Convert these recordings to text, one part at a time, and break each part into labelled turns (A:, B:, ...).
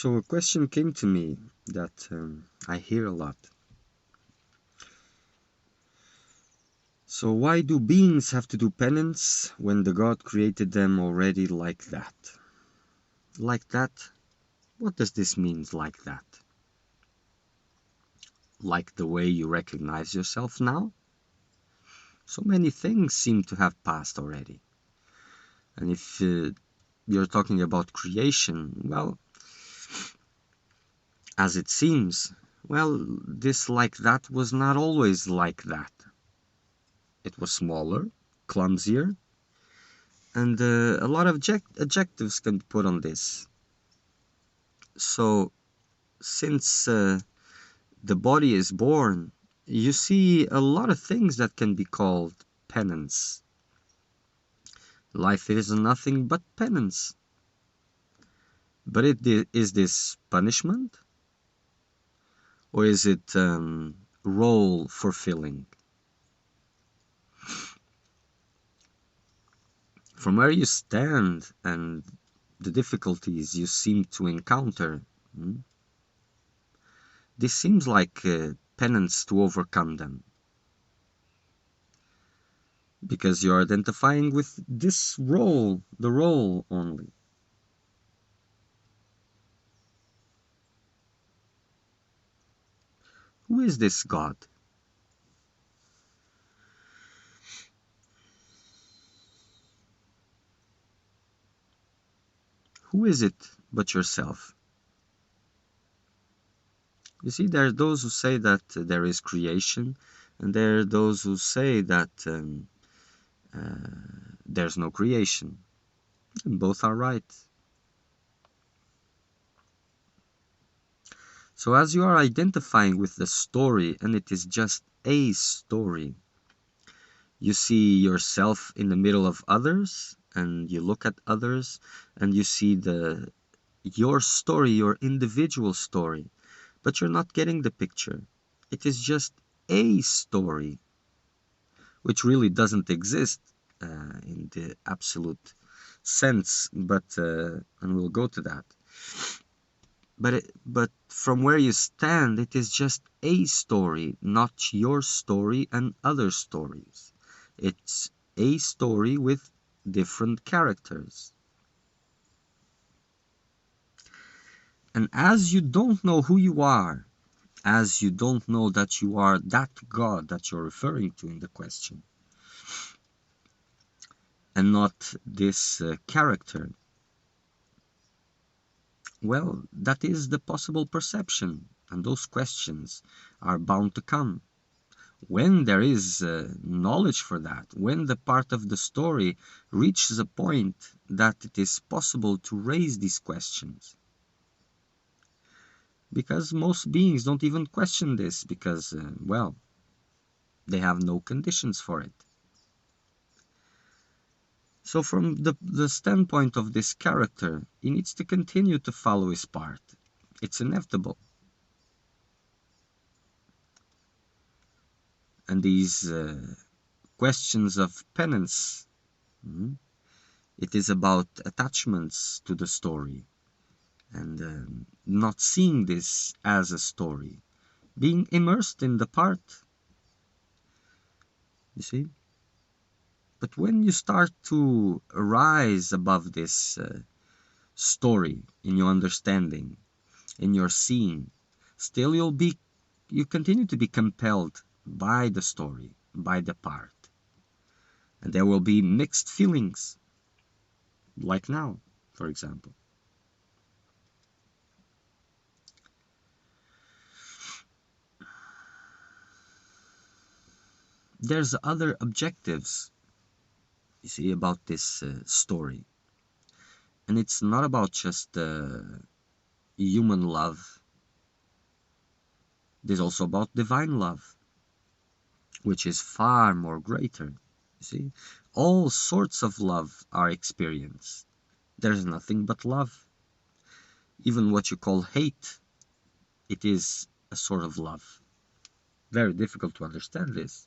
A: So a question came to me that I hear a lot. So why do beings have to do penance when the God created them already like that? Like that? What does this mean, like that? Like the way you recognize yourself now? So many things seem to have passed already. And if you're talking about creation, well, as it seems, well, this like that was not always like that. It was smaller, clumsier, and a lot of adjectives can be put on this. So, since the body is born, you see a lot of things that can be called penance. Life is nothing but penance. But is this punishment? Or is it role fulfilling? From where you stand and the difficulties you seem to encounter, this seems like penance to overcome them. Because you're identifying with this role, the role only. Who is this God? Who is it but yourself? You see, there are those who say that there is creation, and there are those who say that there's no creation. And both are right. So as you are identifying with the story, and it is just a story, you see yourself in the middle of others, and you look at others, and you see your story, your individual story, but you're not getting the picture. It is just a story, which really doesn't exist in the absolute sense, but and we'll go to that. But from where you stand, it is just a story, not your story and other stories. It's a story with different characters. And as you don't know who you are, as you don't know that you are that God that you're referring to in the question, and not this character, well, that is the possible perception, and those questions are bound to come. When there is knowledge for that, when the part of the story reaches a point that it is possible to raise these questions. Because most beings don't even question this because, well, they have no conditions for it. So from the standpoint of this character, he needs to continue to follow his part. It's inevitable. And these questions of penance, it is about attachments to the story and not seeing this as a story, being immersed in the part, you see. But when you start to rise above this story in your understanding, in your seeing, still you continue to be compelled by the story, by the part. And there will be mixed feelings, like now, for example. There's other objectives, you see, about this story. And it's not about just human love. It is also about divine love, which is far more greater. You see, all sorts of love are experienced. There's nothing but love. Even what you call hate, it is a sort of love. Very difficult to understand this.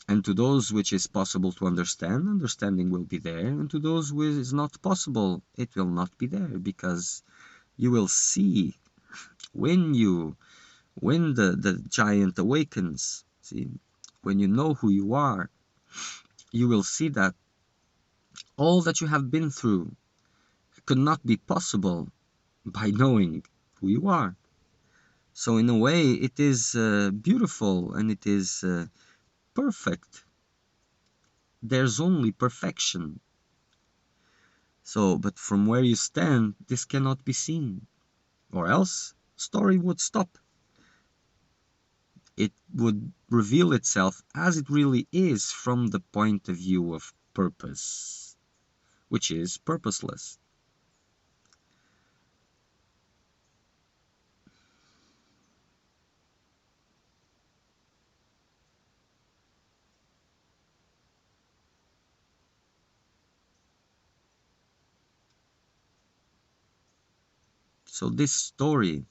A: And to those which is possible to understand, understanding will be there. And to those which is not possible, it will not be there, because you will see when the giant awakens, see, when you know who you are, you will see that all that you have been through could not be possible by knowing who you are. So in a way, it is beautiful and it is perfect. There's only perfection. So, but from where you stand, this cannot be seen, or else story would stop. It would reveal itself as it really is from the point of view of purpose, which is purposeless. So this story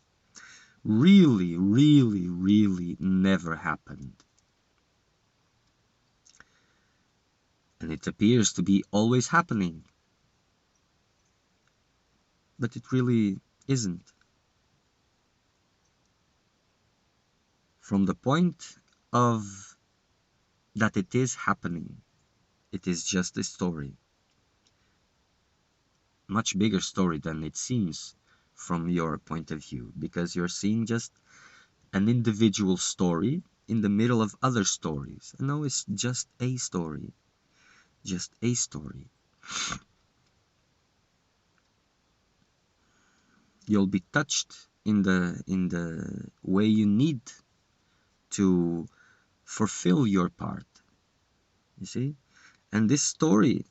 A: really, really, really never happened. And it appears to be always happening. But it really isn't. From the point of that it is happening, it is just a story. Much bigger story than it seems from your point of view, because you're seeing just an individual story in the middle of other stories. And no, it's just a story. Just a story. You'll be touched in the way you need to fulfill your part. You see? And this story,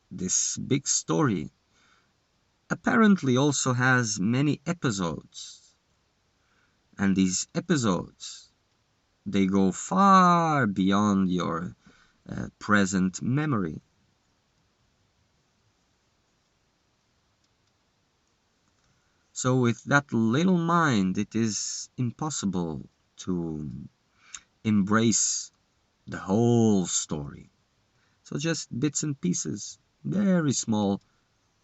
A: this big story, apparently also has many episodes. And these episodes, they go far beyond your present memory. So with that little mind, it is impossible to embrace the whole story. So just bits and pieces, very small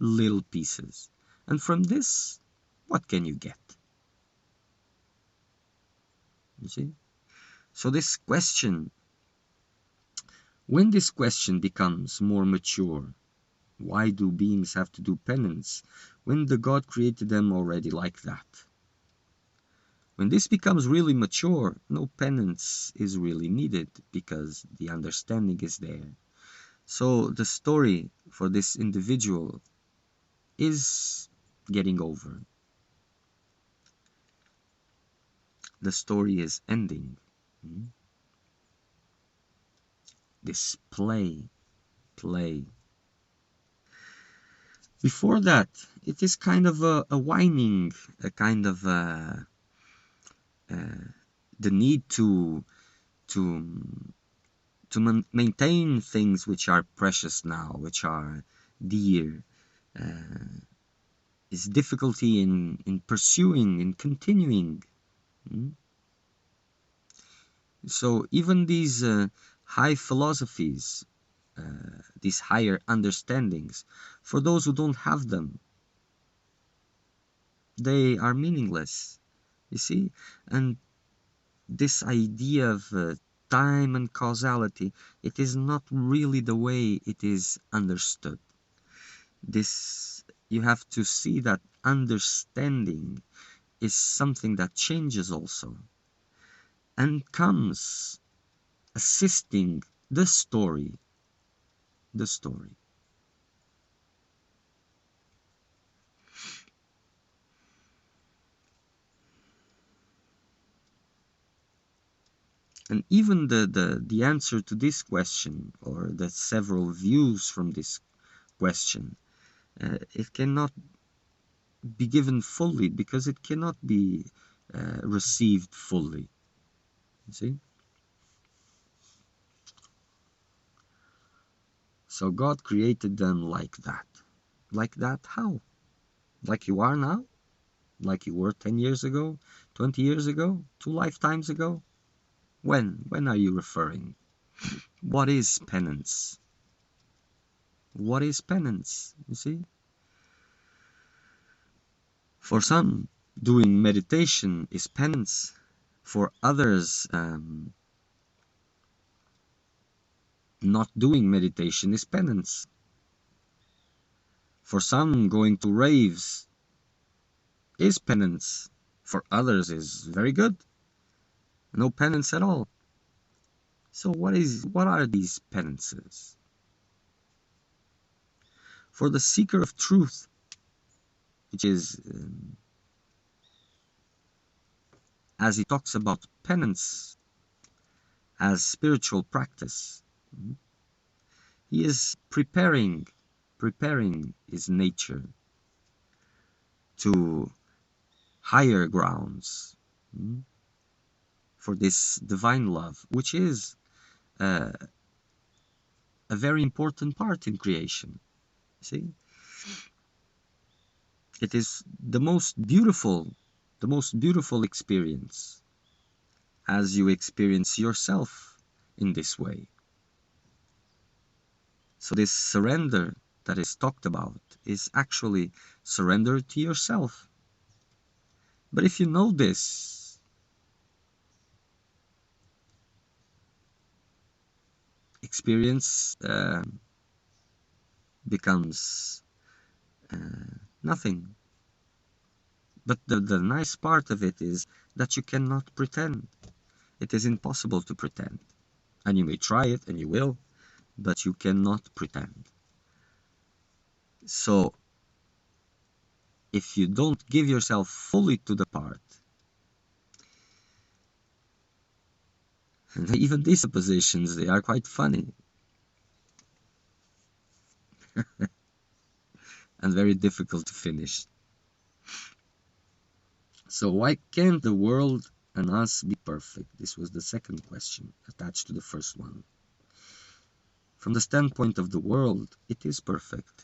A: little pieces. And from this, what can you get? You see? So this question, when this question becomes more mature, why do beings have to do penance when the God created them already like that? When this becomes really mature, no penance is really needed because the understanding is there. So the story for this individual is getting over. The story is ending. This play. Before that, it is kind of a whining, a kind of the need to maintain things which are precious now, which are dear. Is difficulty in pursuing, in continuing. So even these high philosophies, these higher understandings, for those who don't have them, they are meaningless, you see? And this idea of time and causality, it is not really the way it is understood. This, you have to see that understanding is something that changes also and comes assisting the story. The story. And even the answer to this question, or the several views from this question, it cannot be given fully because it cannot be received fully. You see? So God created them like that. Like that, how? Like you are now? Like you were 10 years ago? 20 years ago? 2 lifetimes ago? When? When are you referring? What is penance? What is penance? You see? For some, doing meditation is penance. For others, not doing meditation is penance. For some, going to raves is penance. For others is very good. No penance at all. So what are these penances? For the seeker of truth, which is, as he talks about penance as spiritual practice, he is preparing his nature to higher grounds, for this divine love, which is a very important part in creation. See, it is the most beautiful experience, as you experience yourself in this way. So this surrender that is talked about is actually surrender to yourself. But if you know this, experience becomes nothing. But the nice part of it is that you cannot pretend. It is impossible to pretend. And you may try it, and you will, but you cannot pretend. So, if you don't give yourself fully to the part, even these suppositions, they are quite funny and very difficult to finish. So why can't the world and us be perfect? This was the second question attached to the first one. From the standpoint of the world, it is perfect.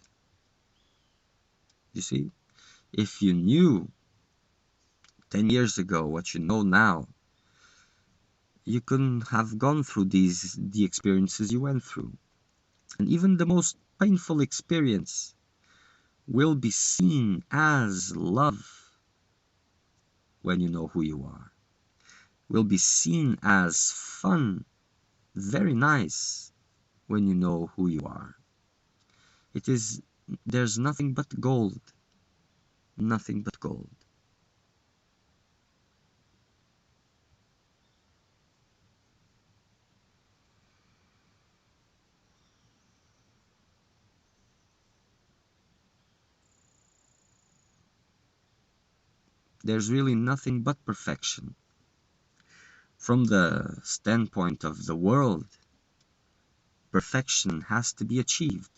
A: You see, if you knew 10 years ago what you know now, you couldn't have gone through the experiences you went through. And even the most painful experience will be seen as love when you know who you are. Will be seen as fun, very nice, when you know who you are. There's nothing but gold. Nothing but gold. There's really nothing but perfection. From the standpoint of the world, perfection has to be achieved.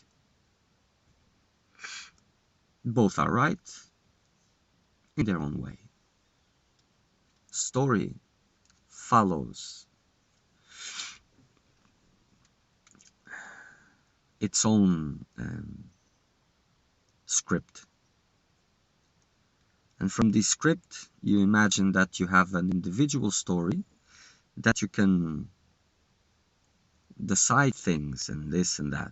A: Both are right in their own way. Story follows its own script. And from this script, you imagine that you have an individual story, that you can decide things and this and that.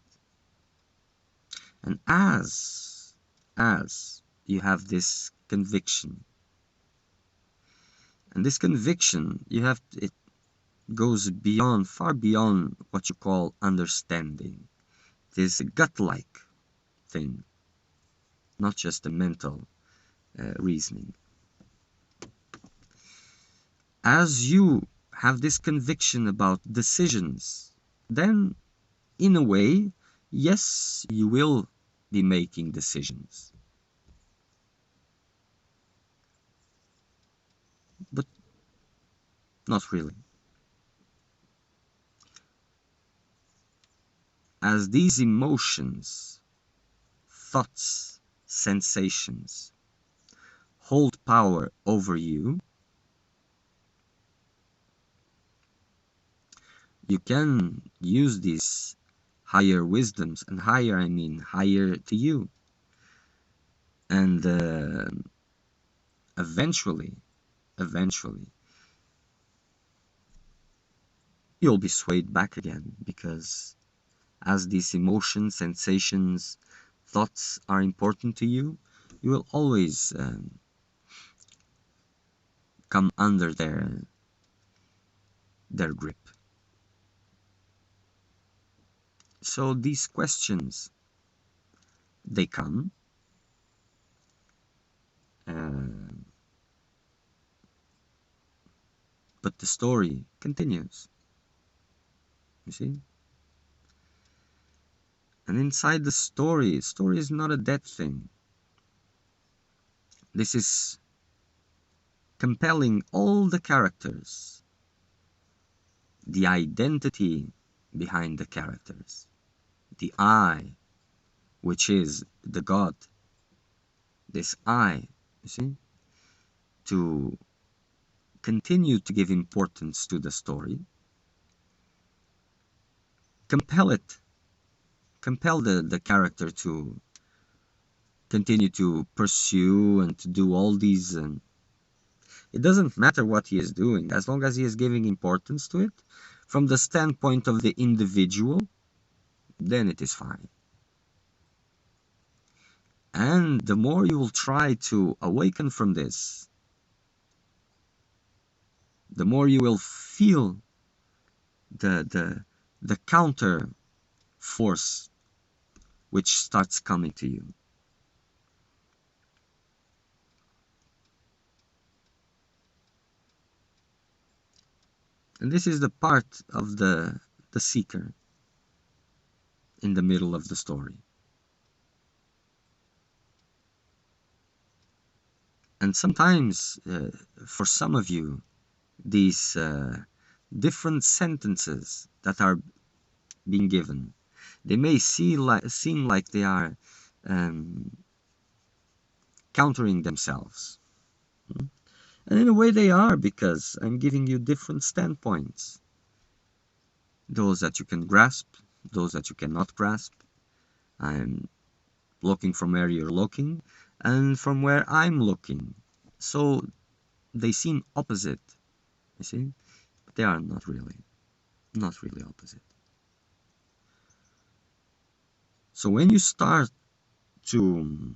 A: And as you have this conviction, and this conviction, it goes beyond, far beyond what you call understanding. It is a gut-like thing, not just a mental reasoning. As you have this conviction about decisions, then in a way, yes, you will be making decisions. But not really. As these emotions, thoughts, sensations hold power over you, you can use these higher wisdoms, and higher, I mean higher to you. And eventually, you'll be swayed back again, because as these emotions, sensations, thoughts are important to you, you will always come under their grip. So these questions, they come, uh, but the story continues, you see? And inside the story is not a dead thing. This is compelling all the characters, the identity behind the characters, the I, which is the God, this I, you see, to continue to give importance to the story, compel it, compel the character to continue to pursue and to do all these. It doesn't matter what he is doing, as long as he is giving importance to it from the standpoint of the individual, then it is fine. And the more you will try to awaken from this, the more you will feel the counter force which starts coming to you. And this is the part of the seeker in the middle of the story. And sometimes, for some of you, these different sentences that are being given, they may seem like they are countering themselves. And in a way they are, because I'm giving you different standpoints. Those that you can grasp, those that you cannot grasp. I'm looking from where you're looking, and from where I'm looking. So they seem opposite, you see? But they are not really opposite. So when you start to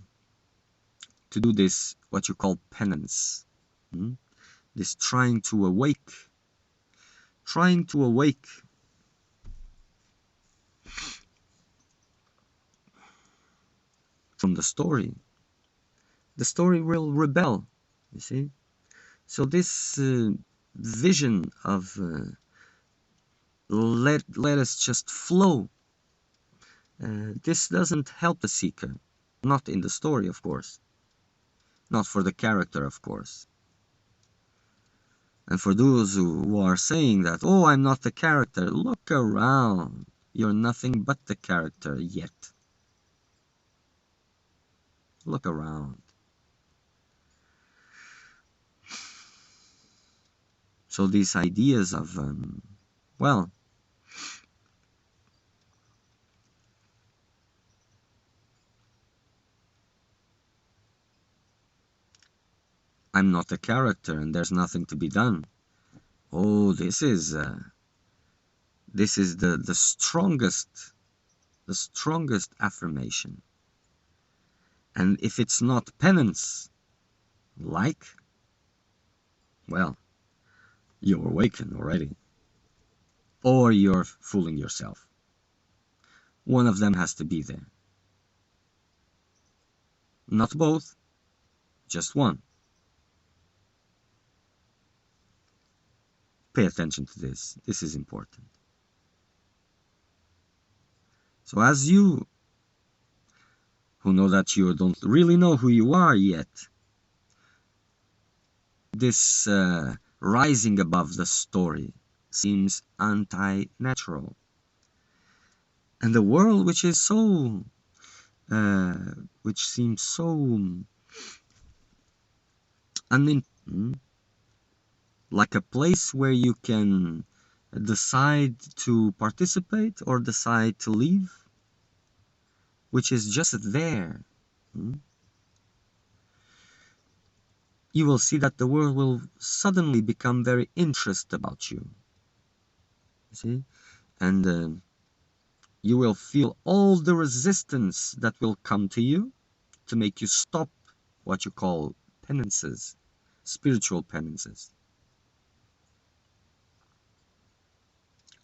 A: do this, what you call penance, this trying to awake from the story will rebel, you see? So this vision of let us just flow, this doesn't help the seeker. Not in the story, of course. Not for the character, of course. And for those who are saying that, oh, I'm not the character, look around. You're nothing but the character yet. Look around. So these ideas of, well, I'm not a character and there's nothing to be done. Oh, this is the strongest affirmation. And if it's not penance, like, well, you're awakened already. Or you're fooling yourself. One of them has to be there. Not both, just one. Pay attention to this. This is important. So as you, who know that you don't really know who you are yet, this rising above the story seems anti-natural. And the world, which is so, which seems so like a place where you can decide to participate or decide to leave, which is just there. You will see that the world will suddenly become very interested about you. You see? And you will feel all the resistance that will come to you to make you stop what you call penances, spiritual penances.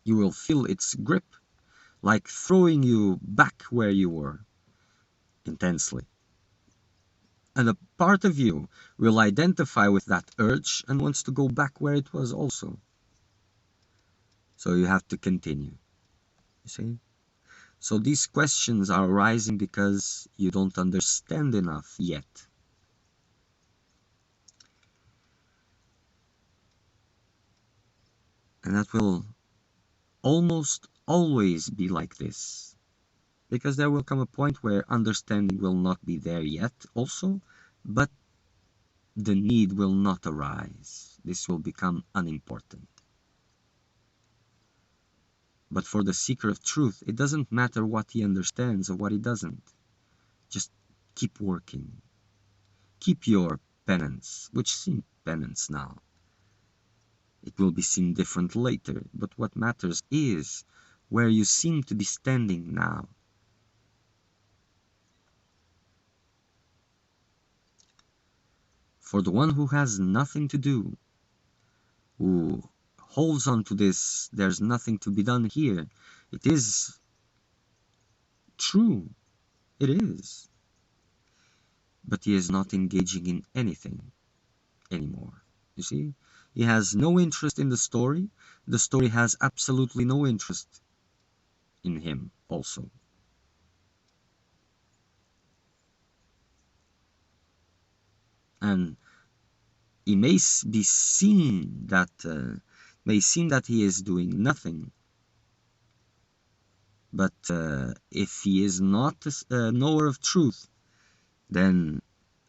A: You will feel its grip, like throwing you back where you were, intensely. And a part of you will identify with that urge and wants to go back where it was also. So you have to continue, you see? So these questions are arising because you don't understand enough yet. And that will almost always be like this. Because there will come a point where understanding will not be there yet also, but the need will not arise. This will become unimportant. But for the seeker of truth, it doesn't matter what he understands or what he doesn't. Just keep working. Keep your penance, which seems penance now. It will be seen different later, but what matters is where you seem to be standing now. For the one who has nothing to do, who holds on to this, there's nothing to be done here, it is true. It is. But he is not engaging in anything anymore. You see? He has no interest in the story. The story has absolutely no interest in him also. And it may be seen that he is doing nothing. But if he is not a knower of truth, then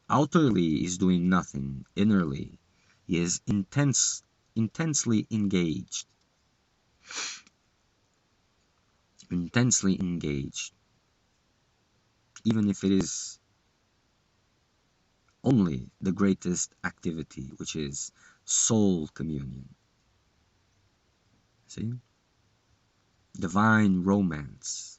A: outwardly is doing nothing. Innerly, he is intensely engaged. Intensely engaged. Even if it is only the greatest activity, which is soul communion. See? Divine romance.